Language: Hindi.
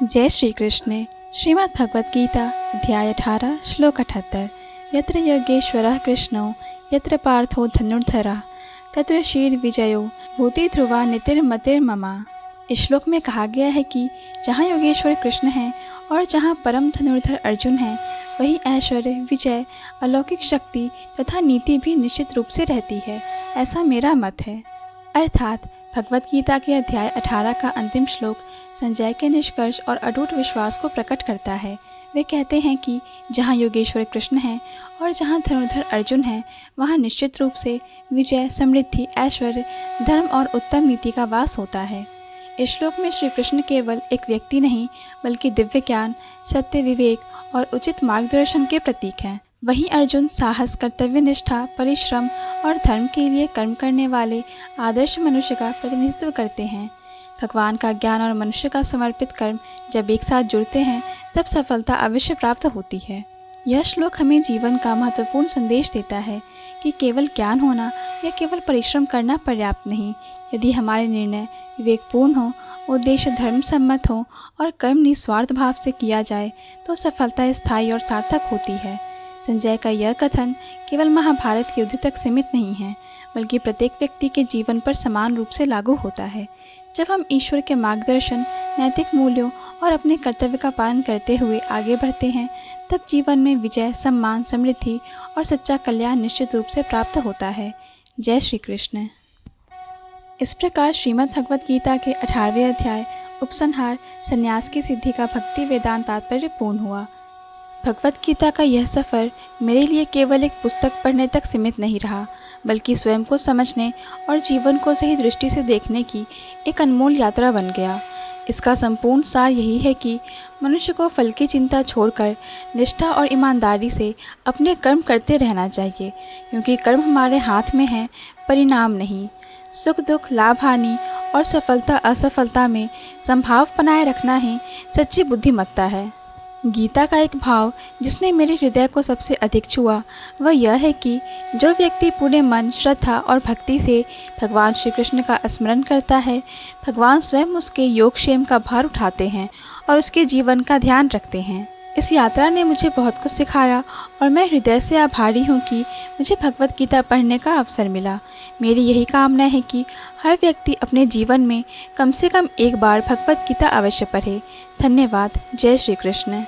जय श्री कृष्ण। श्रीमद् भगवद गीता अध्याय 18 श्लोक 78। यत्र योगेश्वरः कृष्णो यत्र पार्थो धनुर्धरः तत्र शीर विजयो भूति ध्रुवा नितिर्मतिर्ममा। इस श्लोक में कहा गया है कि जहाँ योगेश्वर कृष्ण हैं और जहाँ परम धनुर्धर अर्जुन हैं, वही ऐश्वर्य, विजय, अलौकिक शक्ति तथा नीति भी निश्चित रूप से रहती है। ऐसा मेरा मत है। अर्थात भगवद गीता के अध्याय 18 का अंतिम श्लोक संजय के निष्कर्ष और अटूट विश्वास को प्रकट करता है। वे कहते हैं कि जहाँ योगेश्वर कृष्ण हैं और जहाँ धनुर्धर अर्जुन हैं, वहाँ निश्चित रूप से विजय, समृद्धि, ऐश्वर्य, धर्म और उत्तम नीति का वास होता है। इस श्लोक में श्री कृष्ण केवल एक व्यक्ति नहीं, बल्कि दिव्य ज्ञान, सत्य, विवेक और उचित मार्गदर्शन के प्रतीक हैं। वहीं अर्जुन साहस, कर्तव्य निष्ठा, परिश्रम और धर्म के लिए कर्म करने वाले आदर्श मनुष्य का प्रतिनिधित्व करते हैं। भगवान का ज्ञान और मनुष्य का समर्पित कर्म जब एक साथ जुड़ते हैं, तब सफलता अवश्य प्राप्त होती है। यह श्लोक हमें जीवन का महत्वपूर्ण संदेश देता है कि केवल ज्ञान होना या केवल परिश्रम करना पर्याप्त नहीं। यदि हमारे निर्णय विवेकपूर्ण हो, उद्देश्य धर्म सम्मत हो और कर्म निस्वार्थ भाव से किया जाए, तो सफलता स्थायी और सार्थक होती है। संजय का यह कथन केवल महाभारत के युद्ध तक सीमित नहीं है, बल्कि प्रत्येक व्यक्ति के जीवन पर समान रूप से लागू होता है। जब हम ईश्वर के मार्गदर्शन, नैतिक मूल्यों और अपने कर्तव्य का पालन करते हुए आगे बढ़ते हैं, तब जीवन में विजय, सम्मान, समृद्धि और सच्चा कल्याण निश्चित रूप से प्राप्त होता है। जय श्री कृष्ण। इस प्रकार श्रीमद् भगवद गीता के 18वें अध्याय उपसंहार संन्यास की सिद्धि का भक्ति वेदांत तात्पर्य पूर्ण हुआ। भगवद गीता का यह सफ़र मेरे लिए केवल एक पुस्तक पढ़ने तक सीमित नहीं रहा, बल्कि स्वयं को समझने और जीवन को सही दृष्टि से देखने की एक अनमोल यात्रा बन गया। इसका संपूर्ण सार यही है कि मनुष्य को फल की चिंता छोड़कर निष्ठा और ईमानदारी से अपने कर्म करते रहना चाहिए, क्योंकि कर्म हमारे हाथ में है, परिणाम नहीं। सुख दुख, लाभ हानि और सफलता असफलता में संभाव बनाए रखना ही सच्ची बुद्धिमत्ता है। गीता का एक भाव जिसने मेरे हृदय को सबसे अधिक छुआ, वह यह है कि जो व्यक्ति पूरे मन, श्रद्धा और भक्ति से भगवान श्री कृष्ण का स्मरण करता है, भगवान स्वयं उसके योगक्षेम का भार उठाते हैं और उसके जीवन का ध्यान रखते हैं। इस यात्रा ने मुझे बहुत कुछ सिखाया और मैं हृदय से आभारी हूँ कि मुझे भगवद गीता पढ़ने का अवसर मिला। मेरी यही कामना है कि हर व्यक्ति अपने जीवन में कम से कम एक बार भगवद गीता अवश्य पढ़े। धन्यवाद। जय श्री कृष्ण।